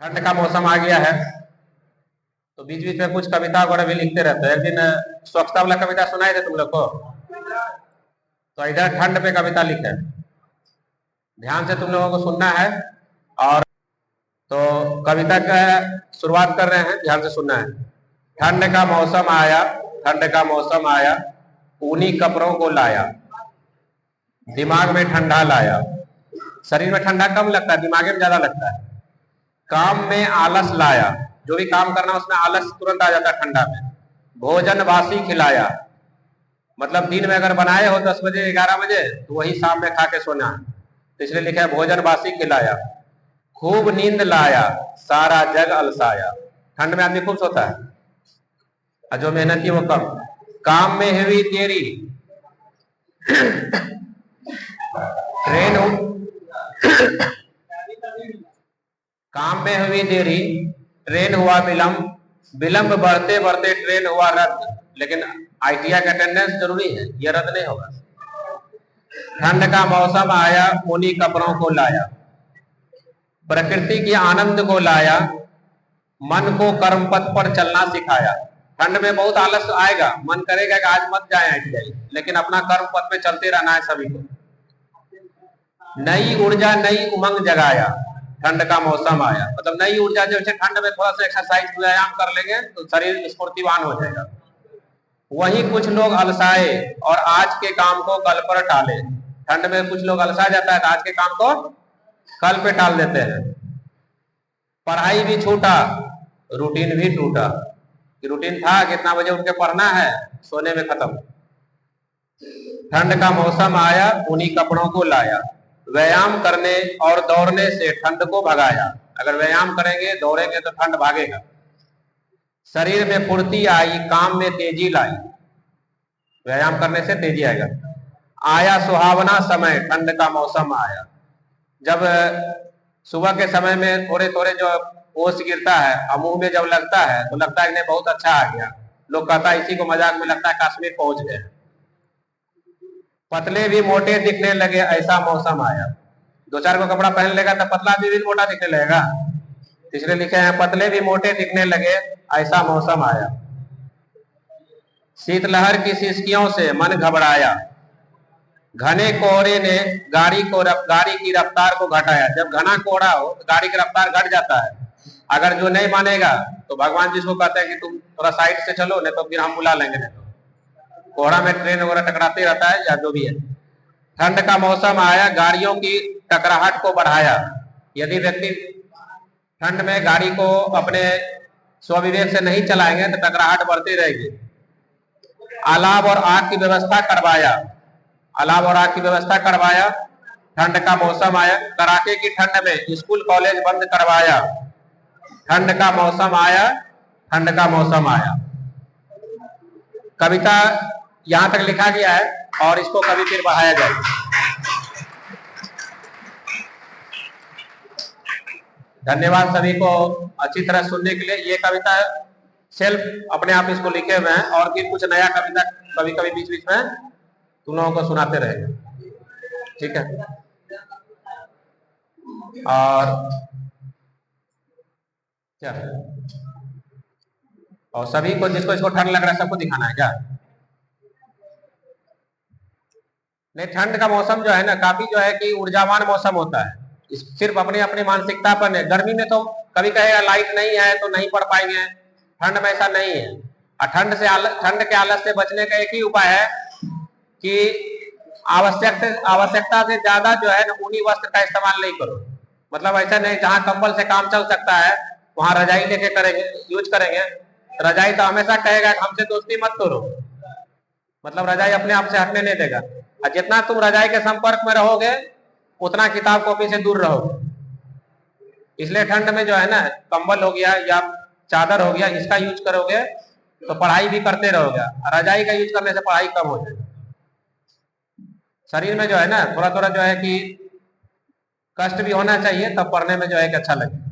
ठंड का मौसम आ गया है तो बीच बीच में कुछ कविता वगैरह भी लिखते रहते हैं। एक दिन स्वच्छता वाला कविता सुनाए थे तुम लोग को, तो इधर ठंड पे कविता लिखे, ध्यान से तुम लोगों को सुनना है। और तो कविता का शुरुआत कर रहे हैं, ध्यान से सुनना है। ठंड का मौसम आया, ठंड का मौसम आया, ऊनी कपड़ों को लाया, दिमाग में ठंडा लाया। शरीर में ठंडा कम लगता है, दिमाग में ज्यादा लगता है। काम में आलस लाया, जो भी काम करना उसमें आलस तुरंत आ जाता है ठंडा में। भोजन बासी खिलाया, मतलब दिन में अगर बनाए हो 10 बजे 11 बजे तो वही शाम में खा के सोना, तो इसलिए लिखा है भोजन बासी खिलाया। खूब नींद लाया, सारा जग अलसाया। ठंड में आदमी खूब सोता है और जो मेहनती वो कम। काम में हुई देरी, ट्रेन काम में हुई देरी, ट्रेन हुआ विलंब, विलंब बढ़ते बढ़ते ट्रेन हुआ रद्द। लेकिन ITI का अटेंडेंस जरूरी है, यह रद्द नहीं होगा। ठंड का मौसम आया, ऊनी कपड़ों को लाया, प्रकृति के आनंद को लाया, मन को कर्म पथ पर चलना सिखाया। ठंड में बहुत आलस आएगा, मन करेगा कि आज मत जाए ITI, लेकिन अपना कर्म पथ पे चलते रहना है सभी को। नई ऊर्जा नई उमंग जगाया, ठंड का मौसम आया, मतलब नई ऊर्जा। जैसे ठंड में थोड़ा सा एक्सरसाइज व्यायाम कर लेंगे तो शरीर स्फूर्तिवान हो जाएगा। वहीं कुछ लोग अलसाए और आज के काम को कल पर टाले। ठंड में कुछ लोग अलसा जाता है तो आज के काम को कल पे टाल देते हैं। पढ़ाई भी छूटा, रूटीन भी टूटा। रूटीन था कितना बजे उठ के पढ़ना है, सोने में खत्म। ठंड का मौसम आया, ऊनी कपड़ों को लाया, व्यायाम करने और दौड़ने से ठंड को भगाया। अगर व्यायाम करेंगे दौड़ेंगे तो ठंड भागेगा। शरीर में फुर्ती आई, काम में तेजी लाई। व्यायाम करने से तेजी आएगा। आया सुहावना समय, ठंड का मौसम आया। जब सुबह के समय में थोड़े थोड़े जो ओस गिरता है और मुंह में जब लगता है तो लगता है कि नहीं बहुत अच्छा आ गया। लोग कहता है, इसी को मजाक में लगता है कश्मीर पहुंच गए। पतले भी मोटे दिखने लगे, ऐसा मौसम आया। 2-4 को कपड़ा पहन लेगा तो पतला भी मोटा दिखने लगेगा। तीसरे लिखे हैं पतले भी मोटे दिखने लगे, ऐसा मौसम आया। शीतलहर की सिसकियों से मन घबराया, घने कोहरे ने गाड़ी की रफ्तार को घटाया। जब घना कोहरा हो तो गाड़ी की रफ्तार घट जाता है। अगर जो नहीं मानेगा तो भगवान जिसको कहते हैं कि तुम थोड़ा साइड से चलो, नहीं तो फिर हम बुला लेंगे। नहीं तो कोहरा में ट्रेन वगैरह टकराते रहता है या जो भी है। ठंड का मौसम आया, गाड़ियों की टकराहट को बढ़ाया। यदि व्यक्ति ठंड में गाड़ी को अपने स्वविवेक से नहीं चलाएंगे तो टकराहट बढ़ती रहेगी। अलाव और आग की व्यवस्था करवाया, अलाव और आग की व्यवस्था करवाया। ठंड का मौसम आया, कड़ाके की ठंड में स्कूल कॉलेज बंद करवाया। ठंड का मौसम आया, ठंड का मौसम आया। कविता यहां तक लिखा गया है और इसको कभी फिर बढ़ाया जाएगा। धन्यवाद सभी को अच्छी तरह सुनने के लिए। ये कविता सेल्फ अपने आप इसको लिखे हुए हैं और फिर कुछ नया कविता कभी कभी बीच बीच में तुम लोगों को सुनाते रहेंगे, ठीक है। और क्या, और सभी को जिसको इसको ठंड लग रहा है सबको दिखाना है क्या? नहीं, ठंड का मौसम जो है ना काफी जो है कि ऊर्जावान मौसम होता है। सिर्फ अपनी अपनी मानसिकता पर नहीं। गर्मी में तो कभी कहेगा लाइट नहीं है तो नहीं पढ़ पाएंगे, ठंड में ऐसा नहीं है। और ठंड के आलस से बचने का एक ही उपाय है कि आवश्यकता से ज्यादा जो है ना ऊनी वस्त्र का इस्तेमाल नहीं करो। मतलब ऐसा नहीं, जहां कंबल से काम चल सकता है वहां रजाई लेके करेंगे, यूज करेंगे। रजाई तो हमेशा कहेगा हमसे दोस्ती मत करो, मतलब रजाई अपने आप से हटने नहीं देगा। और जितना तुम रजाई के संपर्क में रहोगे उतना किताब कॉपी से दूर रहोगे। इसलिए ठंड में जो है ना कंबल हो गया या चादर हो गया, इसका यूज करोगे तो पढ़ाई भी करते रहोगे। रजाई का यूज करने से पढ़ाई कम हो जाएगी। शरीर में जो है ना थोड़ा थोड़ा जो है कि कष्ट भी होना चाहिए, तब पढ़ने में जो है कि अच्छा लगे।